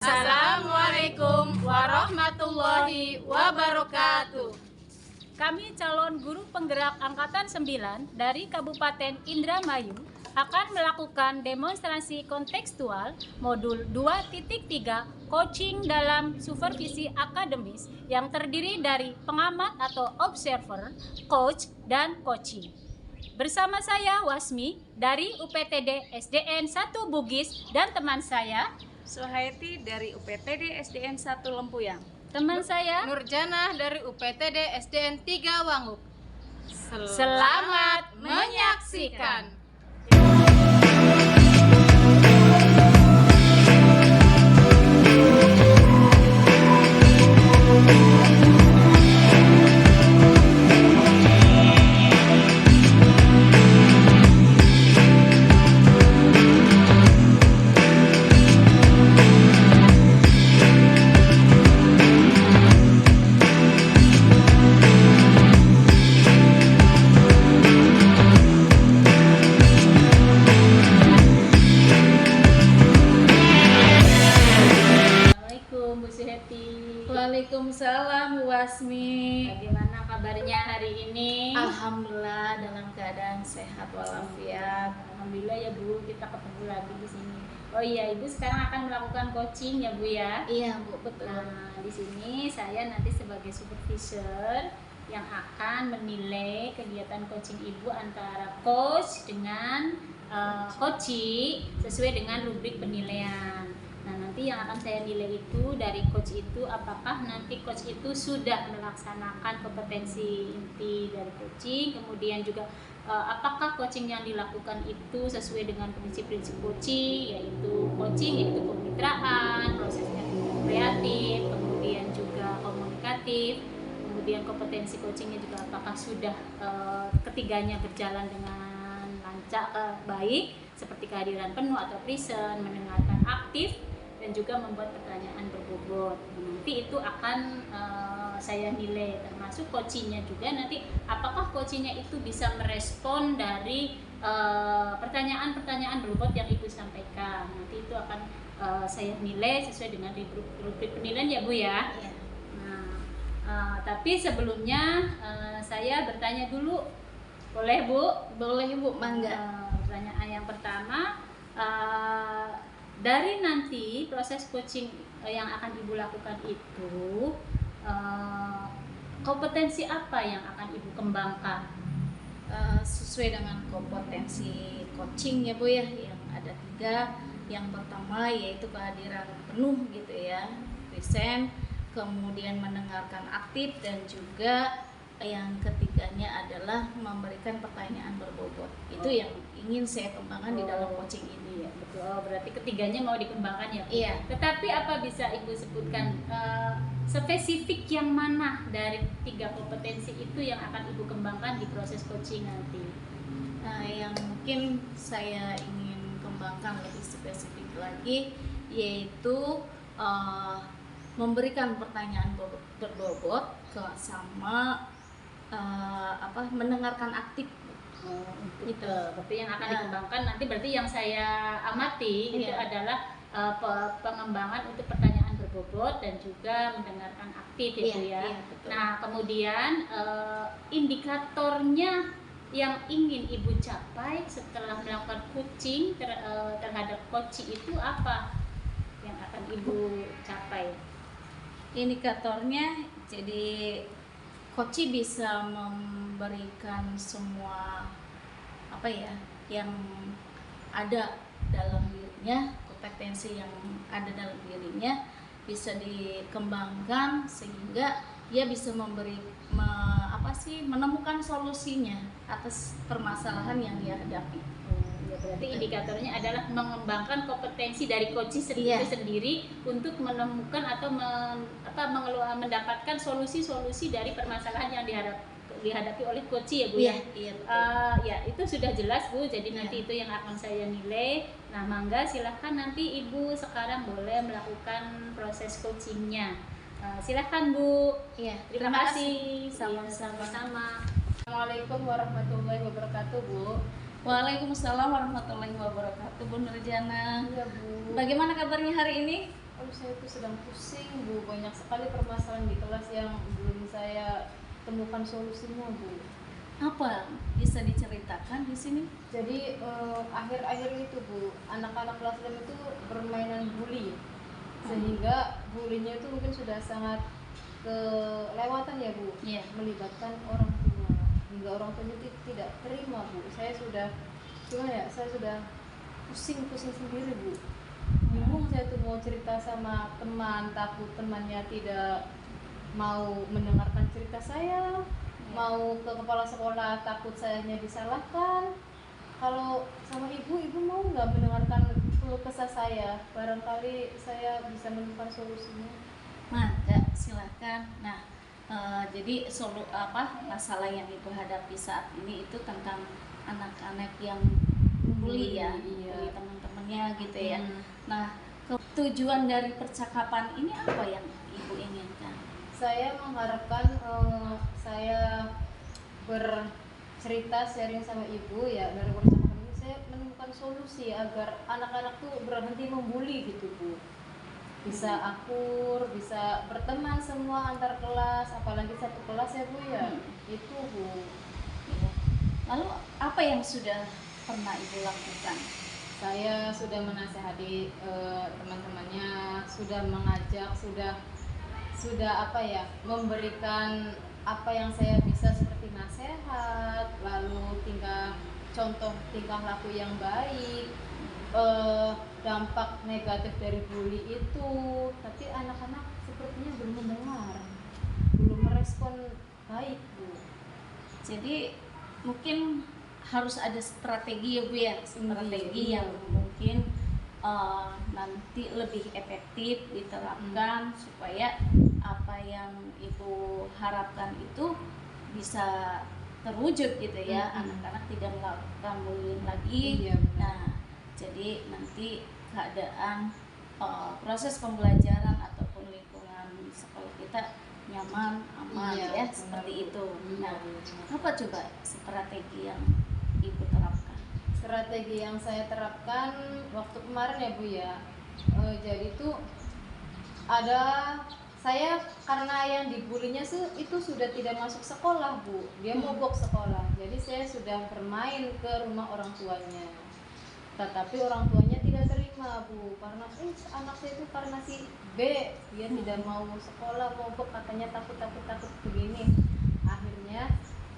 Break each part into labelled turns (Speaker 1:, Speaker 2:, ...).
Speaker 1: Assalamualaikum warahmatullahi wabarakatuh.
Speaker 2: Kami calon guru penggerak Angkatan 9 dari Kabupaten Indramayu akan melakukan demonstrasi kontekstual modul 2.3 coaching dalam supervisi akademis yang terdiri dari pengamat atau observer, coach, dan coaching. Bersama saya Wasmi dari UPTD SDN 1 Bugis dan teman saya
Speaker 1: Suhaiti dari UPTD SDN 1 Lempuyang.
Speaker 2: Teman saya
Speaker 1: Nurjana dari UPTD SDN 3 Wanguk.
Speaker 2: Selamat menyaksikan.
Speaker 1: Waalaikumsalam Wasmi.
Speaker 2: Bagaimana kabarnya hari ini?
Speaker 1: Alhamdulillah dalam keadaan sehat walafiat.
Speaker 2: Alhamdulillah ya Bu, kita ketemu lagi di sini. Oh iya, Ibu sekarang akan melakukan coaching ya Bu ya?
Speaker 1: Iya Bu, betul.
Speaker 2: Nah, di sini saya nanti sebagai supervisor yang akan menilai kegiatan coaching Ibu antara coach dengan coachee sesuai dengan rubrik penilaian. Nah, nanti yang akan saya nilai itu dari coach itu apakah nanti coach itu sudah melaksanakan kompetensi inti dari coaching, kemudian juga apakah coaching yang dilakukan itu sesuai dengan prinsip-prinsip coaching, yaitu kemitraan, prosesnya kreatif, kemudian juga komunikatif, kemudian kompetensi coachingnya juga apakah sudah ketiganya berjalan dengan lancar, baik, seperti kehadiran penuh atau present, mendengarkan aktif, dan juga membuat pertanyaan berbobot. Nanti itu akan saya nilai, termasuk coachingnya juga nanti apakah coachingnya itu bisa merespon dari pertanyaan-pertanyaan berbobot yang Ibu sampaikan. Nanti itu akan saya nilai sesuai dengan rubrik penilaian ya Bu ya.
Speaker 1: Iya.
Speaker 2: Nah, tapi sebelumnya saya bertanya dulu, boleh Bu?
Speaker 1: Boleh Bu, mangga.
Speaker 2: Pertanyaan yang pertama, dari nanti proses coaching yang akan Ibu lakukan itu, kompetensi apa yang akan Ibu kembangkan?
Speaker 1: Sesuai dengan kompetensi coaching ya Bu ya, yang ada 3. Yang pertama yaitu kehadiran penuh gitu ya, present, kemudian mendengarkan aktif, dan juga yang ketiganya adalah memberikan pertanyaan berbobot. Itu yang ingin saya kembangkan di dalam coaching ini.
Speaker 2: Ya, betul. Berarti ketiganya mau dikembangkan ya?
Speaker 1: Iya.
Speaker 2: Tetapi apa bisa Ibu sebutkan spesifik yang mana dari 3 kompetensi itu yang akan Ibu kembangkan di proses coaching nanti?
Speaker 1: Nah, yang mungkin saya ingin kembangkan lebih spesifik lagi yaitu memberikan pertanyaan berbobot sama mendengarkan aktif.
Speaker 2: Itu berarti yang akan dikembangkan nanti. Berarti yang saya amati itu adalah pengembangan untuk pertanyaan berbobot dan juga mendengarkan aktif itu ya.
Speaker 1: Iya, betul.
Speaker 2: Nah, kemudian indikatornya yang ingin Ibu capai setelah melakukan coaching terhadap coaching itu apa yang akan Ibu capai?
Speaker 1: Indikatornya jadi coach bisa memberikan semua yang ada dalam dirinya, kompetensi yang ada dalam dirinya bisa dikembangkan sehingga dia bisa menemukan solusinya atas permasalahan yang dia hadapi.
Speaker 2: Berarti indikatornya adalah mengembangkan kompetensi dari coach sendiri untuk menemukan atau mendapatkan solusi-solusi dari permasalahan yang dihadapi oleh coach ya Bu ya.
Speaker 1: Iya,
Speaker 2: ya itu sudah jelas Bu. Jadi nanti itu yang akan saya nilai. Nah, mangga silahkan nanti Ibu sekarang boleh melakukan proses coachingnya. Silahkan Bu.
Speaker 1: Iya,
Speaker 2: Terima kasih.
Speaker 1: Sama-sama.
Speaker 2: Assalamualaikum warahmatullahi wabarakatuh Bu.
Speaker 1: Waalaikumsalam warahmatullahi wabarakatuh, Bu Nurjana.
Speaker 2: Iya Bu.
Speaker 1: Bagaimana kabarnya hari ini?
Speaker 3: Kalau saya itu sedang pusing Bu, banyak sekali permasalahan di kelas yang belum saya temukan solusinya Bu.
Speaker 1: Apa bisa diceritakan di sini?
Speaker 3: Jadi akhir-akhir itu Bu, anak-anak kelas 6 itu bermainan bully, sehingga bulinya itu mungkin sudah sangat kelewatan ya Bu,
Speaker 1: Iya.
Speaker 3: melibatkan orang tua, hingga orang tua itu tidak terima Bu. Saya sudah gimana ya, saya sudah pusing-pusing sendiri Bu, bingung saya tuh mau cerita sama teman, takut temannya tidak mau mendengarkan cerita saya, mau ke kepala sekolah takut sayanya disalahkan. Kalau sama ibu mau nggak mendengarkan keluh kesah saya, barangkali saya bisa menemukan solusinya.
Speaker 1: Kak, silakan. Nah, jadi masalah yang ibu hadapi saat ini itu tentang anak-anak yang bully ya,
Speaker 3: Iya.
Speaker 1: bully teman-temannya gitu ya. Nah, tujuan dari percakapan ini apa yang ibu inginkan?
Speaker 3: Saya mengharapkan saya bercerita sharing sama ibu ya, dari percakapan ini saya menemukan solusi agar anak-anak tuh berhenti membuli gitu Bu, bisa akur, bisa berteman semua antar kelas, apalagi satu kelas ya Bu ya. Itu Bu.
Speaker 1: Ya. Lalu apa yang sudah pernah ibu lakukan?
Speaker 3: Saya sudah menasehati teman-temannya, sudah mengajak, sudah apa ya, memberikan apa yang saya bisa seperti nasihat, lalu contoh tingkah laku yang baik, dampak negatif dari bully itu, tapi anak-anak sepertinya belum mendengar, belum merespon baik Bu.
Speaker 1: Jadi mungkin harus ada strategi ya Bu ya, strategi
Speaker 3: Iya.
Speaker 1: yang mungkin nanti lebih efektif diterapkan supaya apa yang ibu harapkan itu bisa terwujud gitu ya. Anak-anak tidak melakukan bullying lagi.
Speaker 3: Iya,
Speaker 1: Nah, jadi nanti keadaan proses pembelajaran ataupun lingkungan sekolah kita nyaman, aman
Speaker 3: Iya,
Speaker 1: ya, seperti itu.
Speaker 3: Iya,
Speaker 1: Nah,
Speaker 3: benar.
Speaker 1: apa coba strategi yang ibu terapkan?
Speaker 3: Strategi yang saya terapkan waktu kemarin ya Bu ya, jadi tuh ada saya, karena yang dibulinya itu sudah tidak masuk sekolah Bu, dia mogok sekolah, jadi saya sudah bermain ke rumah orang tuanya, tetapi orang tuanya tidak terima Bu, karena anak saya itu karena si B dia tidak mau sekolah, mogok, katanya takut begini. Akhirnya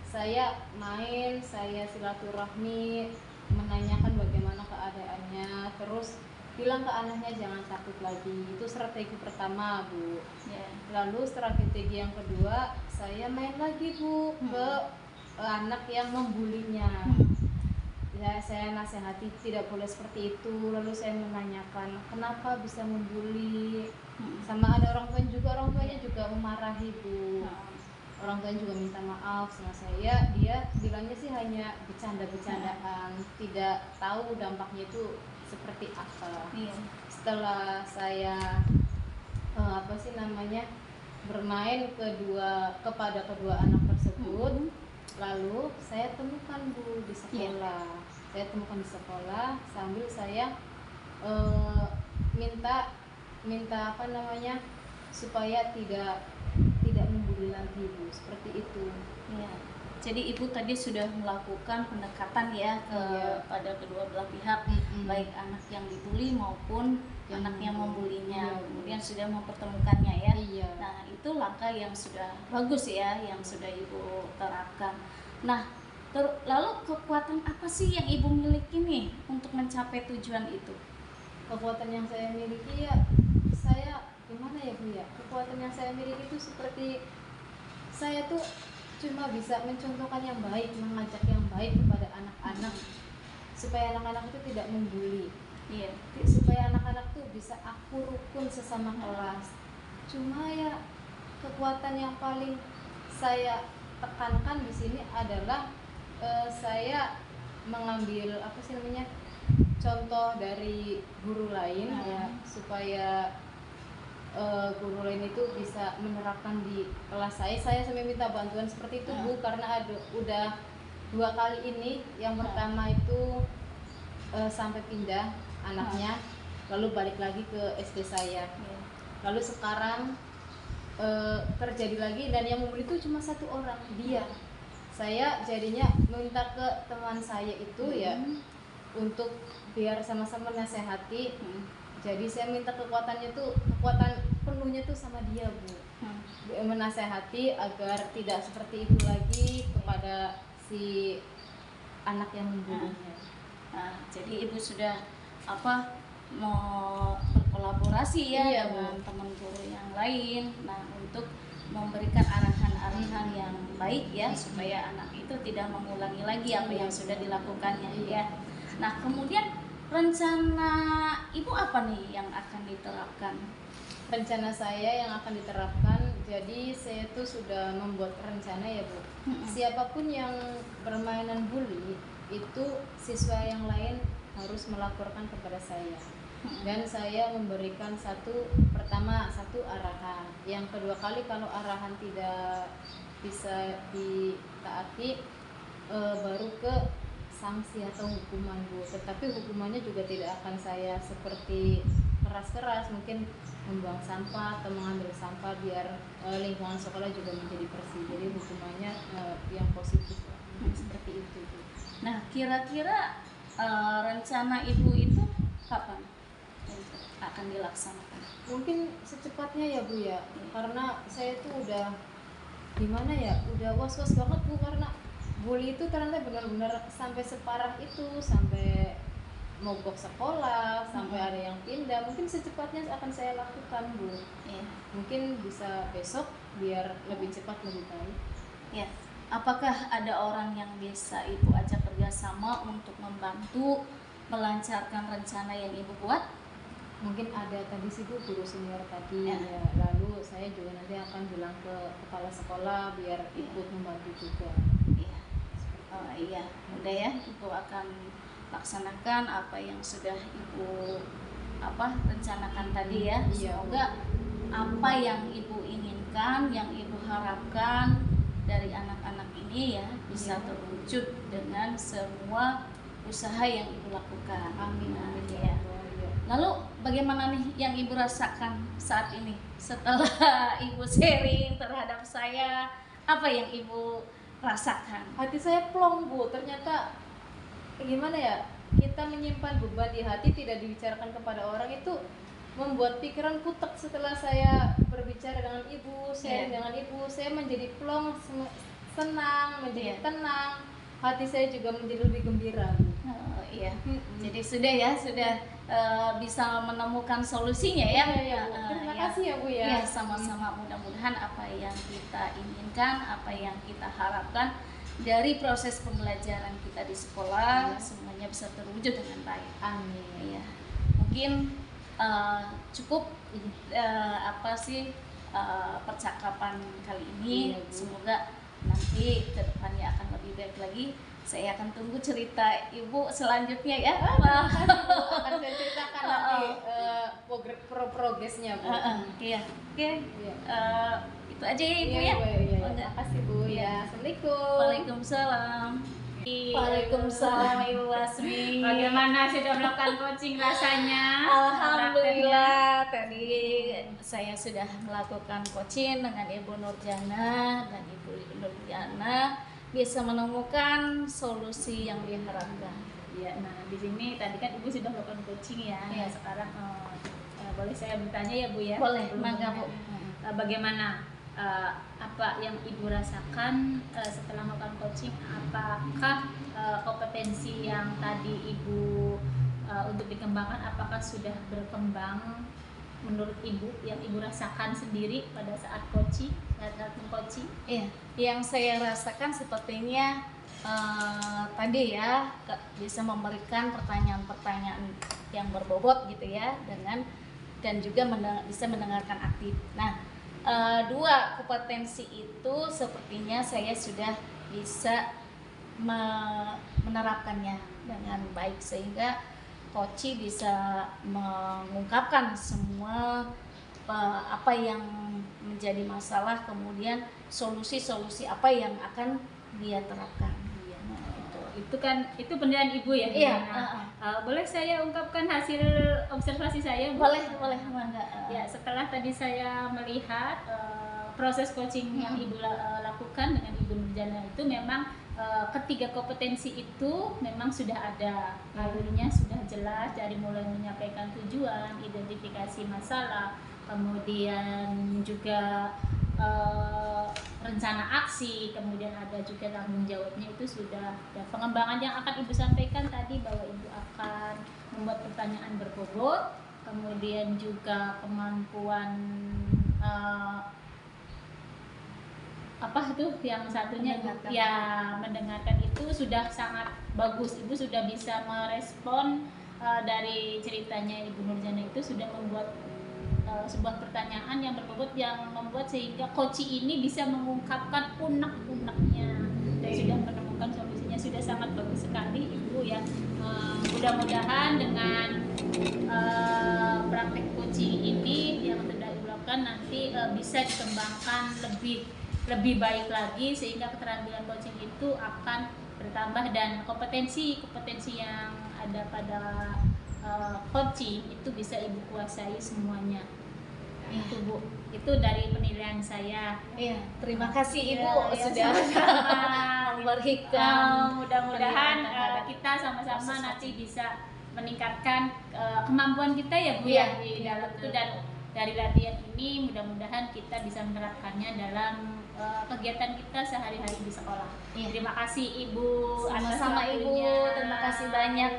Speaker 3: saya main, saya silaturahmi, menanyakan bagaimana keadaannya, terus bilang ke anaknya jangan takut lagi. Itu strategi pertama Bu. Lalu strategi yang kedua, saya main lagi Bu ke anak yang membulinya. Ya, saya nasihati tidak boleh seperti itu, lalu saya menanyakan kenapa bisa membuli, sama ada orang tuanya juga memarahi Bu. Orang tuanya juga minta maaf sama saya, dia bilangnya sih hanya bercanda-bercandaan, tidak tahu dampaknya itu seperti apa. Setelah saya bermain kepada kedua anak tersebut, lalu saya temukan Bu di sekolah. Saya temukan di sekolah sambil saya minta supaya tidak membuli lagi Bu, seperti itu.
Speaker 1: Ya. Jadi ibu tadi sudah melakukan pendekatan ya pada kedua belah pihak, baik anak yang dibully maupun anak yang membulinya. Kemudian sudah mempertemukannya ya. Nah, itu langkah yang sudah bagus ya, yang sudah ibu terapkan. Nah, lalu kekuatan apa sih yang ibu miliki nih untuk mencapai tujuan itu?
Speaker 3: Kekuatan yang saya miliki ya, saya gimana ya Bu ya, kekuatan yang saya miliki itu seperti saya tuh cuma bisa mencontohkan yang baik, mengajak yang baik kepada anak-anak, supaya anak-anak itu tidak membuli, supaya anak-anak tuh bisa akur rukun sesama kelas. Cuma ya kekuatan yang paling saya tekankan di sini adalah saya mengambil contoh dari guru lain ya, supaya guru lain itu bisa menerapkan di kelas saya sampai minta bantuan seperti itu Bu, karena udah 2 kali ini. Yang pertama itu sampai pindah anaknya, lalu balik lagi ke SD saya.
Speaker 1: Iya.
Speaker 3: Lalu sekarang terjadi lagi, dan yang membeli itu cuma satu orang, dia. Saya jadinya minta ke teman saya itu ya untuk biar sama-sama nasihati. Jadi saya minta kekuatan penuhnya tuh sama dia, Bu. Menasehati agar tidak seperti itu lagi kepada si anak yang membunuhnya.
Speaker 1: Nah, jadi ibu sudah mau berkolaborasi ya
Speaker 3: Iya,
Speaker 1: dengan
Speaker 3: Bu.
Speaker 1: teman guru yang lain, nah untuk memberikan arahan-arahan yang baik ya supaya anak itu tidak mengulangi lagi apa yang sudah dilakukannya ya. Nah kemudian rencana ibu apa nih yang akan diterapkan?
Speaker 3: Rencana saya yang akan diterapkan, jadi saya tuh sudah membuat rencana ya, Bu. Siapapun yang bermainan bully itu, siswa yang lain harus melaporkan kepada saya. Dan saya memberikan pertama satu arahan. Yang kedua kali kalau arahan tidak bisa ditaati, baru ke sanksi atau hukuman, Bu. Tetapi hukumannya juga tidak akan saya seperti keras-keras, mungkin membuang sampah atau mengambil sampah biar lingkungan sekolah juga menjadi bersih. Jadi hukumannya yang positif, seperti itu, Bu.
Speaker 1: Nah kira-kira rencana ibu itu kapan akan dilaksanakan?
Speaker 3: Mungkin secepatnya ya, Bu ya. Karena saya tuh udah gimana ya, udah was-was banget, Bu, karena bully itu ternyata benar-benar sampai separah itu, sampai mogok sekolah, sampai ada yang pindah. Mungkin secepatnya akan saya lakukan, Bu.
Speaker 1: Iya.
Speaker 3: Mungkin bisa besok biar lebih cepat, lebih baik.
Speaker 1: Ya, apakah ada orang yang bisa ibu ajak kerjasama untuk membantu melancarkan rencana yang ibu buat?
Speaker 3: Mungkin ada tadi sih, Bu, guru senior tadi
Speaker 1: Ya.
Speaker 3: ya. Lalu saya juga nanti akan bilang ke kepala sekolah biar ikut membantu juga.
Speaker 1: Iya. Iya, udah ya, ibu akan laksanakan apa yang sudah ibu rencanakan tadi ya.
Speaker 3: Iya,
Speaker 1: Semoga apa yang ibu inginkan, yang ibu harapkan dari anak-anak ini ya bisa terwujud dengan semua usaha yang ibu lakukan.
Speaker 3: Amin,
Speaker 1: Nah,
Speaker 3: amin
Speaker 1: ya.
Speaker 3: ya Allah, ya.
Speaker 1: Lalu bagaimana nih yang ibu rasakan saat ini setelah ibu sharing terhadap saya? Apa yang ibu rasakan?
Speaker 3: Hati saya plong, Bu. Ternyata gimana ya, kita menyimpan beban di hati tidak dibicarakan kepada orang itu membuat pikiran kutek. Setelah saya berbicara dengan ibu, sharing dengan ibu, saya menjadi plong, senang, menjadi tenang. Hati saya juga menjadi lebih gembira, Bu.
Speaker 1: Iya. Jadi sudah bisa menemukan solusinya ya.
Speaker 3: Iya, Bu. Terima kasih ya, Bu ya.
Speaker 1: Ya, sama-sama. Mudah-mudahan apa yang kita inginkan, apa yang kita harapkan dari proses pembelajaran kita di sekolah semuanya bisa terwujud dengan baik.
Speaker 3: Amin.
Speaker 1: Iya. Mungkin cukup percakapan kali ini.
Speaker 3: Iya, Bu.
Speaker 1: Semoga nanti kedepannya akan lebih baik lagi. Saya akan tunggu cerita ibu selanjutnya ya.
Speaker 3: Terima kasih, Bu. Akan saya ceritakan nanti progresnya, Bu.
Speaker 1: Iya. Oke.
Speaker 3: Iya.
Speaker 1: Itu aja ya ibu
Speaker 3: Iya,
Speaker 1: ya.
Speaker 3: Bu, iya.
Speaker 1: Oh,
Speaker 3: Terima kasih, Bu
Speaker 1: Iya.
Speaker 3: ya. Assalamualaikum.
Speaker 1: Waalaikumsalam. Waalaikumsalam Ibu Lasmi.
Speaker 2: Bagaimana sudah melakukan coaching rasanya?
Speaker 1: Alhamdulillah, tadi saya sudah melakukan coaching dengan Ibu Nurjana, dan Ibu Nurjana bisa menemukan solusi yang diharapkan.
Speaker 2: Ya, nah di sini tadi kan ibu sudah melakukan coaching ya.
Speaker 1: Iya.
Speaker 2: Nah, sekarang boleh saya bertanya ya, Bu ya?
Speaker 1: Boleh,
Speaker 2: Sebelum
Speaker 1: mangga, Bu.
Speaker 2: Bagaimana apa yang ibu rasakan setelah melakukan coaching? Apakah kompetensi yang tadi ibu untuk dikembangkan apakah sudah berkembang menurut ibu, yang ibu rasakan sendiri pada saat coaching, saat meng-coaching?
Speaker 1: Iya, yang saya rasakan sepertinya tadi ya bisa memberikan pertanyaan-pertanyaan yang berbobot gitu ya, dan juga bisa mendengarkan aktif. Nah, dua kompetensi itu sepertinya saya sudah bisa menerapkannya dengan baik sehingga coach bisa mengungkapkan semua apa yang menjadi masalah, kemudian solusi-solusi apa yang akan dia terapkan. Nah, gitu.
Speaker 2: itu kan itu penilaian Ibu ya.
Speaker 1: Iya,
Speaker 2: Boleh saya ungkapkan hasil observasi saya, Bu?
Speaker 1: boleh mangga.
Speaker 2: Ya, setelah tadi saya melihat proses coaching yang Ibu lakukan dengan Ibu Nurjana itu memang ketiga kompetensi itu memang sudah ada, alurnya sudah jelas dari mulai menyampaikan tujuan, identifikasi masalah, kemudian juga rencana aksi, kemudian ada juga tanggung jawabnya itu sudah. Dan pengembangan yang akan Ibu sampaikan tadi bahwa Ibu akan membuat pertanyaan berbobot, kemudian juga kemampuan apa tuh yang satunya mendengarkan itu sudah sangat bagus. Ibu sudah bisa merespon dari ceritanya Ibu Nurjana itu sudah membuat sebuah pertanyaan yang berbobot yang membuat sehingga coaching ini bisa mengungkapkan unek-uneknya dan sudah menemukan solusinya. Sudah sangat bagus sekali Ibu ya. Mudah-mudahan dengan praktek coaching ini yang sudah Ibu lakukan nanti bisa dikembangkan lebih baik lagi sehingga keterampilan coaching itu akan bertambah dan kompetensi yang ada pada coaching itu bisa Ibu kuasai semuanya. Itu Bu, itu dari penilaian saya.
Speaker 1: Iya, terima kasih Ibu
Speaker 2: Ya,
Speaker 1: sudah memberikan.
Speaker 2: Mudah-mudahan kita sama-sama nanti bisa meningkatkan kemampuan kita ya Bu ya di dalam itu, dan dari latihan ini mudah-mudahan kita bisa menerapkannya dalam kegiatan kita sehari-hari di sekolah.
Speaker 1: Iya.
Speaker 2: Terima kasih Ibu atas
Speaker 1: Sama-sama Ibu,
Speaker 2: waktunya.
Speaker 1: terima kasih banyak.